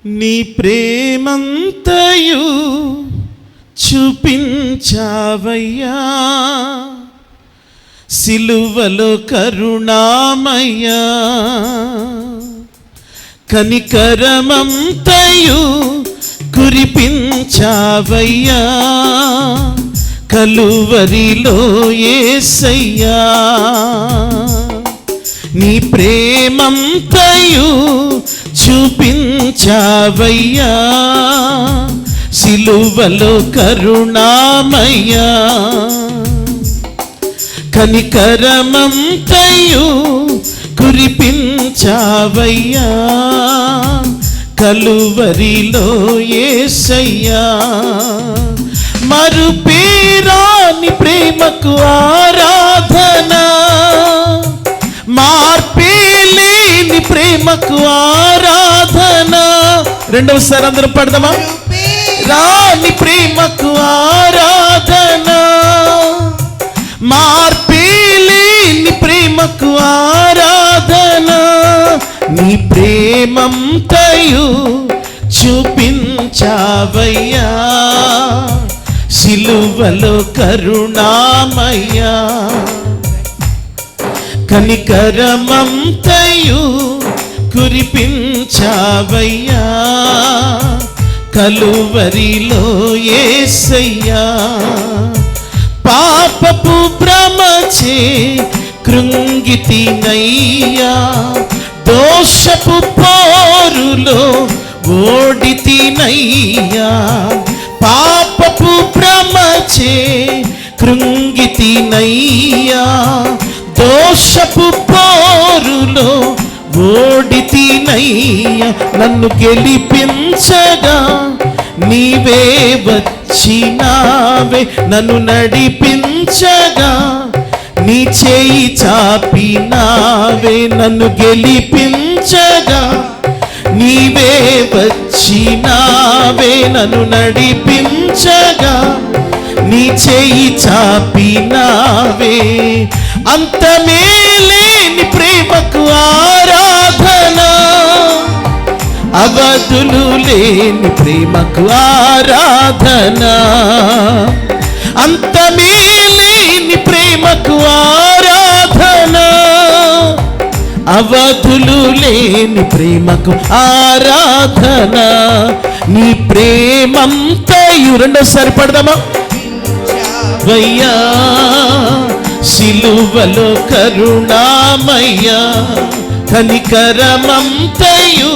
నీ ప్రేమంతయు చూపించావయ్యా, సిలువలో కరుణామయ్యా. కనికరమంతయు కురిపించావయ్యా, కలువరిలో యేసయ్యా. నీ ప్రేమంతయు చూపించావయ్యా, సిలువలో కరుణామయ్యా. కనికరమంతయు కురిపించావయ్యా, కలువరిలో యేసయ్యా. మరుపేరాని ప్రేమకు ఆరాధన, మార్పేలేని ప్రేమకు ఆరాధన. రెండవసారి అందరం పడదామా? రాని ప్రేమకు ఆరాధన, మార్పేలేని ప్రేమకు ఆరాధన. నీ ప్రేమంతయు చూపించావయ్యా, సిలువలో కరుణామయ్యా. కనికరమంతయు కురిపించావయ్యా, కలువరిలో యేసయ్యా. పాపపు భ్రమచే కృంగితినయ్యా, దోషపు పోరులో ఓడితినయ్యా. పాపపు భ్రమచే కృంగితినయ్యా, దోషపు పోరులో ఓడితినయ్యా. నన్ను గెలిపించగా నీవే వచ్చినావే, నన్ను నడిపించగా నీ చేయి చాపినావే. నన్ను గెలిపించగా నీవే వచ్చినావే, నన్ను నడిపించగా నీ చేయి చాపినావే. అంతమేలేని ప్రేమకు ఆరాధన, అవధులు లేని ప్రేమకు ఆరాధన. అంతమేలేని ప్రేమకు ఆరాధన, అవధులు లేని ప్రేమకు ఆరాధన. నీ ప్రేమంతయు రెండోసారి పడదామా? వయ్యా, సిలువలో కరుణామయ్యా. కనికరమంతయు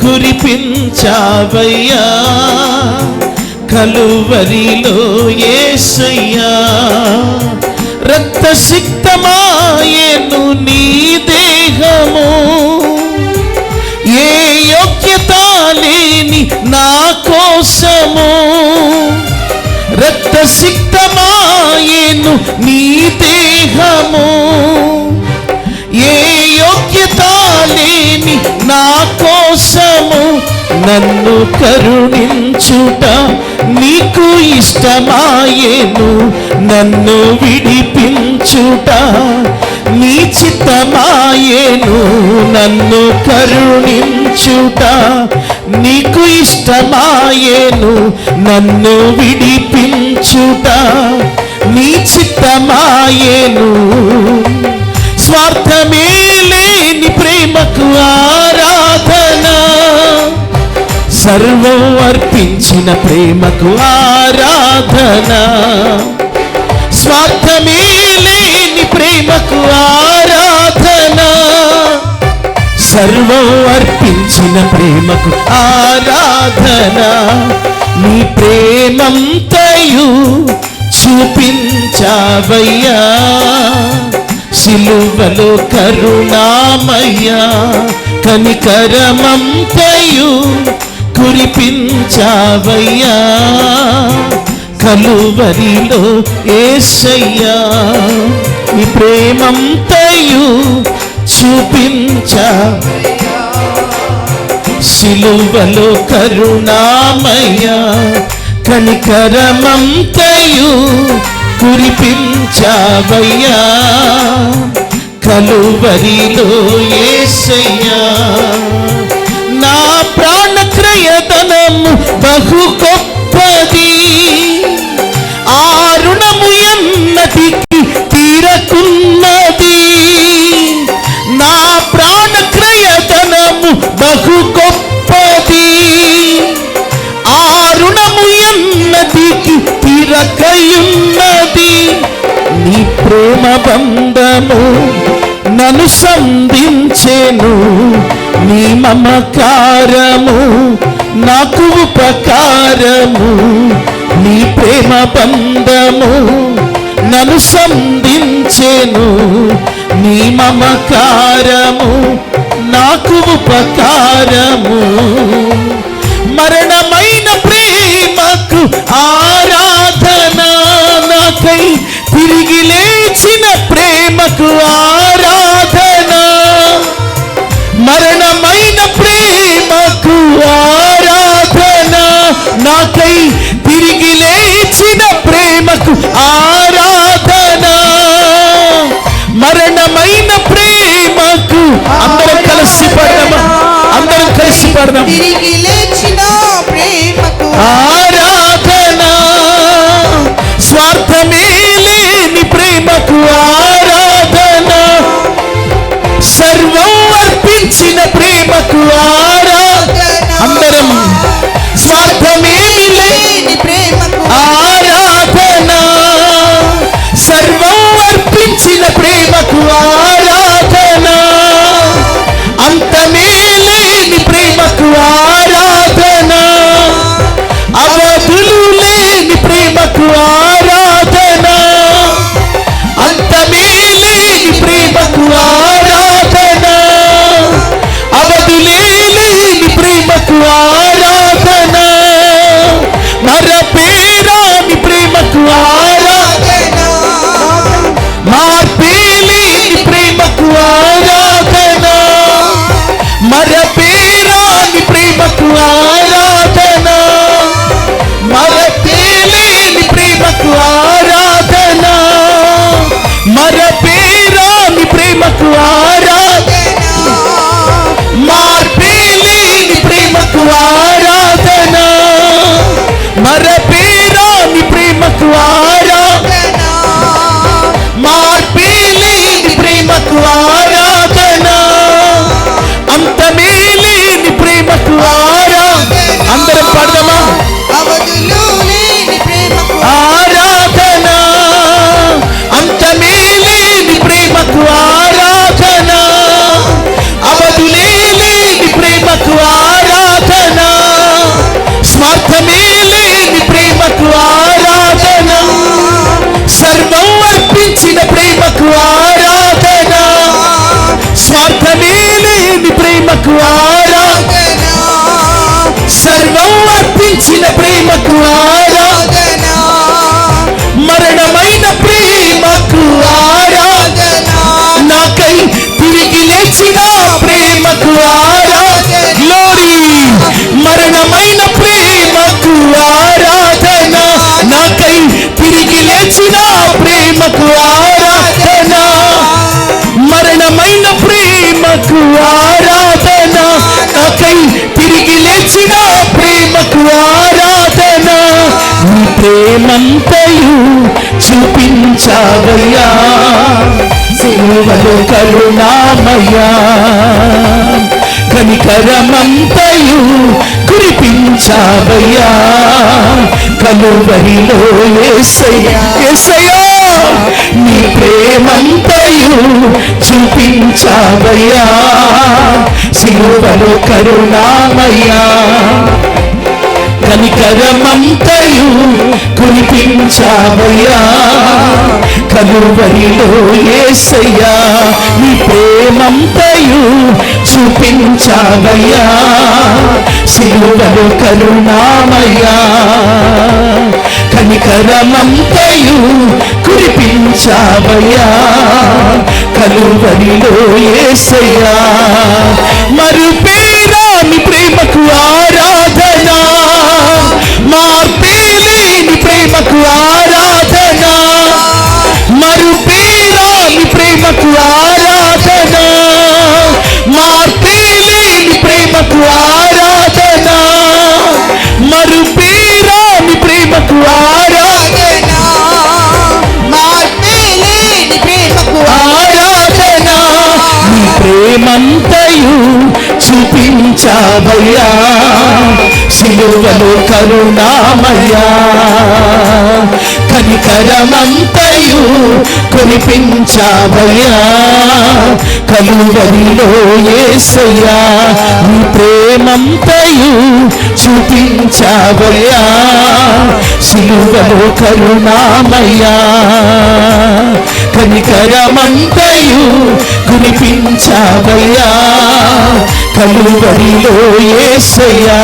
కురిపించావయ్యా, కలువరిలో యేసయ్యా. రక్తసిక్తమాయెను నీ దేహము, ఏ యోగ్యత లేని నా కోసము. రక్తసిక్తమాయెను నీ దేహము, ఏ యోగ్యత లేని నా కోసము. నన్ను కరుణించుట నీకు ఇష్టమాయెను, నన్ను విడిపించుట నీ చిత్తమాయెను. నన్ను కరుణించుట నీకు ఇష్టమాయెను, నన్ను విడిపించుట నీ చిత్తమాయెను. స్వార్థమే లేని ప్రేమకు ఆరాధన, సర్వం అర్పించిన ప్రేమకు ఆరాధన. స్వార్థమే లేని ప్రేమకు ఆరాధన, సర్వం అర్పించిన ప్రేమకు ఆరాధన. నీ ప్రేమంతయు చూపించావయ్యా, సిలువలో కరుణామయ్యా. కనికరమంతయు కురిపించావయ్యా, కలువరిలో యేసయ్యా. నీ ప్రేమంతయు చూపించావయ్యా, సిలువలో కరుణామయ్యా. కనికరమంతయు కురిపించావయ్యా, కలువరిలో యేసయ్యా. నా ప్రాణ బహు గొప్పది, ఆ రుణము ఎన్నటికి తీరకున్నది. నా ప్రాణ క్రయధనము బహు గొప్పది, ఆ రుణము ఎన్నటికి తీరకయున్నది. నీ ప్రేమ బంధము నన్ను సంధించెను, నీ మమకారము నాకు ఉపకారము. నీ ప్రేమ బంధము నన్ను సంధించెను, నీ మమకారము నాకు ఉపకారము. మరణమైన ప్రేమకు ఆరాధన, నాకై తిరిగి లేచిన ప్రేమకు ఆరాధన. మరణమైన ప్రేమకు ఆరాధన, నాకై తిరిగి లేచిన ప్రేమకు ఆరాధన. మరణమైన ప్రేమకు అందరం కలిసి పడదామా? అందరం కలిసి పడదాం. తిరిగి లేచిన ప్రేమకు ఆరాధన, స్వార్థమే లేని ప్రేమకు ఆరాధన, సర్వం అర్పించిన ప్రేమకు ఆరాధన. అందరం స్వార్థమేమి లేని ప్రేమకు ఆరాధన, సర్వం అర్పించిన ప్రేమకు ఆరాధన, అంతమే లేని ప్రేమకు ఆరాధన, అవధులు లేని ప్రేమకు ఆరాధన, అంతమే లేని ప్రేమకు ఆరాధన, అవధులే లేని ప్రేమకు ఆరాధన, మరపేరాని ప్రేమకు ఆరాధన, మార్పే లేని ప్రేమకు ఆరాధన, మరపేరాని ప్రేమకు ఆరాధన, మరపే లేని ప్రేమకు ఆరాధన, మరపేరాని ప్రేమకు ఆరాధన, మార్పే లేని ప్రేమకు ఆరాధన, మరపేరాని ప్రేమకు ఆరాధన, మార్పే లేని ప్రేమకు ఆరాధన, అంతమే లేని ప్రేమకు ఆరాధన. అందరం పాడదామా? అవధులు లేని ప్రేమకు ఆరాధన, అంతమే లేని ప్రేమకు ఆరాధన, అవధులే లేని ప్రేమకు ఆరాధన, స్వార్థమే లేని ప్రేమకు ఆరాధన, సర్వం అర్పించిన ప్రేమకు ఆరాధన, స్వార్థమే లేని ప్రేమకు ఆరాధన, సర్వం అర్పించిన ప్రేమకు ఆరాధన, మరణమైన ప్రేమకు ఆరాధన, నాకై తిరిగి లేచిన ప్రేమకు ఆరాధన. గ్లోరీ! మరణమైన ప్రేమకు ఆరాధన, నాకై తిరిగి లేచిన ప్రేమకు ఆరాధన, మరణమైన ప్రేమకు ఆరాధన, నాకై తిరిగి లేచిన ప్రేమకు ఆరాధన. నీ ప్రేమంతయు చూపించావయ్యా, సిలువలో కరుణామయ్యా, కనికరమంతయు కురిపించావయ్యా, కలువరిలో యేసయ్యా. యేసయ్యా, నీ ప్రేమంతయు చూపించావయ్యా, సిలువలో కరుణామయ్యా, కనికరమంతయు కురిపించావయ్యా, కలువరిలో యేసయ్యా. నీ ప్రేమంతయు చూపించావయ్యా, సిలువలో కరుణామయ్యా, కనికరమంతయు కురిపించావయ్యా, కలువరిలో యేసయ్యా. మరుపేరాని ప్రేమకు ఆరాధన, మార్పే లేని ప్రేమకు ఆరాధన, మరుపేరాని ప్రేమకు ఆరాధన, మార్పే లేని ప్రేమకు ఆరాధన, మరుపే ప్రేమంతయు చూపించావయ్యా, సిలువలో కరుణామయ్యా. కనికరమంతయు కురిపించావయ్యా, కలువరిలో యేసయ్యా. నీ ప్రేమంతయు చూపించావయ్యా, సిలువలో కరుణామయ్యా. కనికరమంతయు కురిపించావయ్యా, కలువరిలో యేసయ్యా.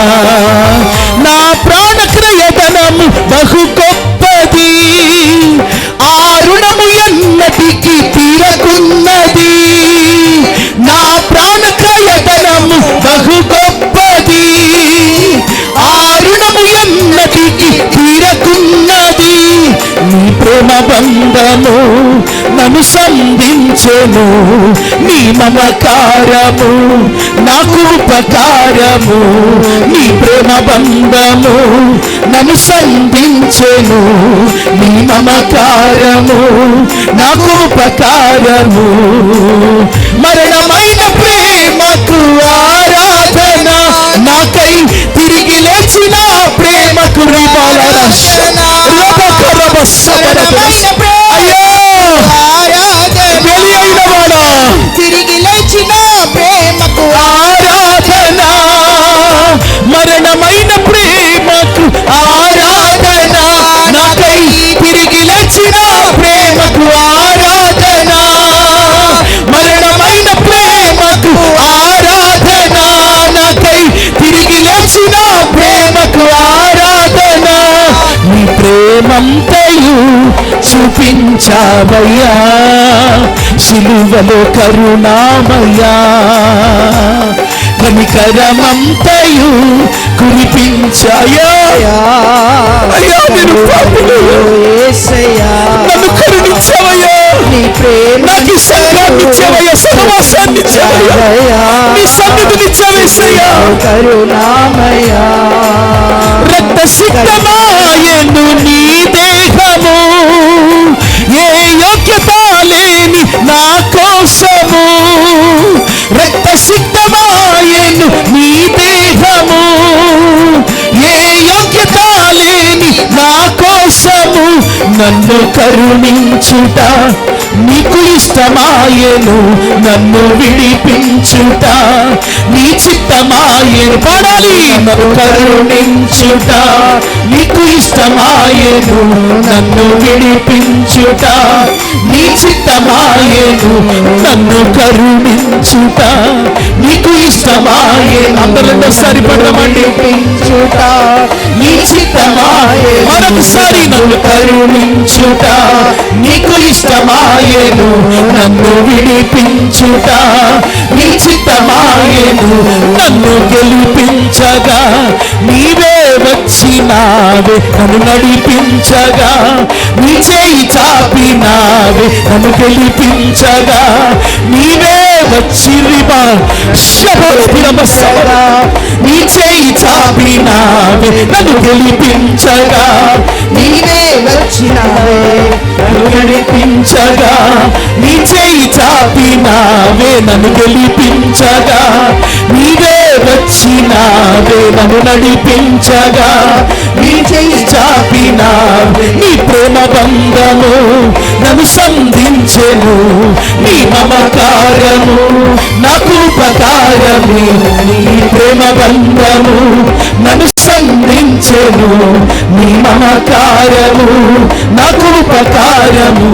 నా ప్రాణ క్రయధనము బహు గొప్పది, ఆ రుణము ఎన్నటికి తీరకున్నది. నా ప్రాణ క్రయధనము బహు గొప్పది, ఆ రుణము ఎన్నటికి తీరకున్నది. నీ ప్రేమ బంధము నన్ను సంధించెను, నీ మమకారము నాకు ఉపకారము. నీ ప్రేమ బంధము నన్ను సంధించెను, నీ మమకారము నాకు ఉపకారము. మరణమైన ప్రేమకు ఆరాధన, నాకై తిరిగి లేచిన ప్రేమకు తిరిగి లేచిన ప్రేమకు ఆరాధన. మరణమైన ప్రేమకు ఆరాధన, నాకై తిరిగి లేచిన ప్రేమకు ఆరాధన. మరణమైన ప్రేమకు ఆరాధన, నాకై తిరిగి లేచిన ప్రేమకు ఆరాధన. నీ ప్రేమంతయు చూపించావయ్యా, సిలువలో కరుణామయ్యా. కనికరమంతయు కురిపించాయా. అయ్యా నేను పాపిని, నన్ను కరుణించవయ్యా. నాకు సంఘాన్నిచ్చావయ్యా, సహవాసాన్నిచ్చావయ్యా, నీ సన్నిధినిచ్చావేసయ్యా. కరుణామయ్యా. రక్త సిద్ధమాయను నీ దేహము, ఏ యోగ్యత లేని నా కోసము. రక్త సిద్ధమాయను నీ దేహము, ఏ యోగ్యత లేని నా కోసము. నన్ను కరుణించుట నీకు ఇష్టమాయను, నన్ను విడిపించుట నీ చిత్తమాయను. పాడాలి. నన్ను కరుణించుట నీకు ఇష్టమాయను, నన్ను విడిపించుట నీ చిత్తమాయను. నన్ను కరుణించుట నీకు ఇష్టమాయను. అందరితో సరిపడమండి. పించుట నీ చిత్తమాయను. మరొకసారి నన్ను కరుణించుట నీకు ఇష్టమాయను, నన్ను విడిపించుట నీ చిత్తమాయను. నన్ను గెలిపించగా నీవే వచ్చినావే, నన్ను నడిపించగా నీ చేయి చాపినావే, నన్ను గెలిపించగా నీవే వచ్చిరివా. నీ చేయి చాపినావే, నన్ను గెలిపించగా నీవే వచ్చినావే, నన్ను నడిపించగా నీ చేయి చాపినావే, నన్ను గెలిపించగా నీవే వచ్చినావే, నన్ను నడిపించగా నీ చేయి చాపినావే. నీ ప్రేమ బంధము నన్ను సంధించెను, నీ మమకారము నాకు ఉపకారము. నీ ప్రేమ బంధము నన్ను సంధించెను, నీ మమకారము నాకు ఉపకారము.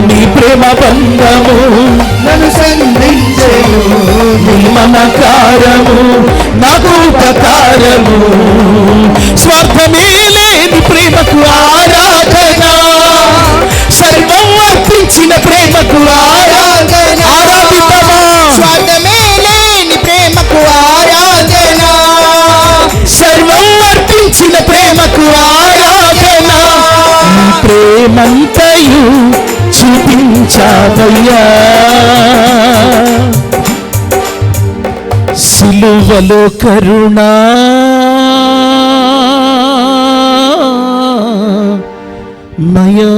నీ ప్రేమ బంధము నన్ను సంధించెను, నీ మమకారము నాకు ఉపకారము. స్వార్థమే లేని ప్రేమకు ఆరాధన, సర్వం అర్పించిన ప్రేమకు ఆరాధన. ఆరాధిద్దామా? స్వార్థమే లేని ప్రేమకు ఆరాధన, సర్వం అర్పించిన ప్రేమకు ఆరాధన. నీ ప్రేమంతయు చూపించావయ్యా, సిలువలో కరుణా మయా.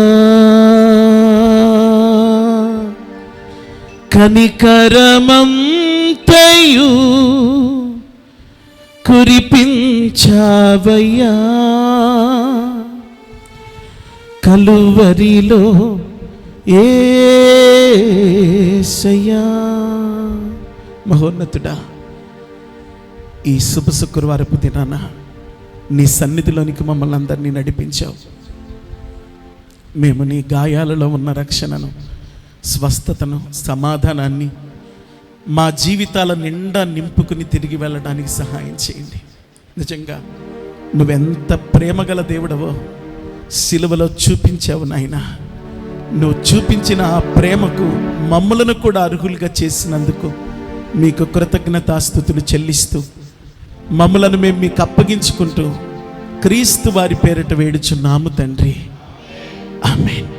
కనికరమంతయు ప్రేమంతయు కురిపించావయ్యా కలువరిలో యేసయ్యా. మహోన్నతుడా, ఈ శుభ శుక్రవారపు దినాన నీ సన్నిధిలోనికి మమ్మల్ని అందరినీ నడిపించావు. మేము నీ గాయాలలో ఉన్న రక్షణను, స్వస్థతను, సమాధానాన్ని మా జీవితాల నిండా నింపుకుని తిరిగి వెళ్ళడానికి సహాయం చేయండి. నిజంగా నువ్వెంత ప్రేమగల దేవుడవో సిలువలో చూపించావు నాయనా. నువ్వు చూపించిన ఆ ప్రేమకు మమ్మలను కూడా అర్హులుగా చేసినందుకు మీకు కృతజ్ఞతాస్తుతులు చెల్లిస్తూ మమ్మలను మేము మీకు అప్పగించుకుంటూ క్రీస్తు వారి పేరిట వేడుచున్నాము తండ్రి. ఆమేన్.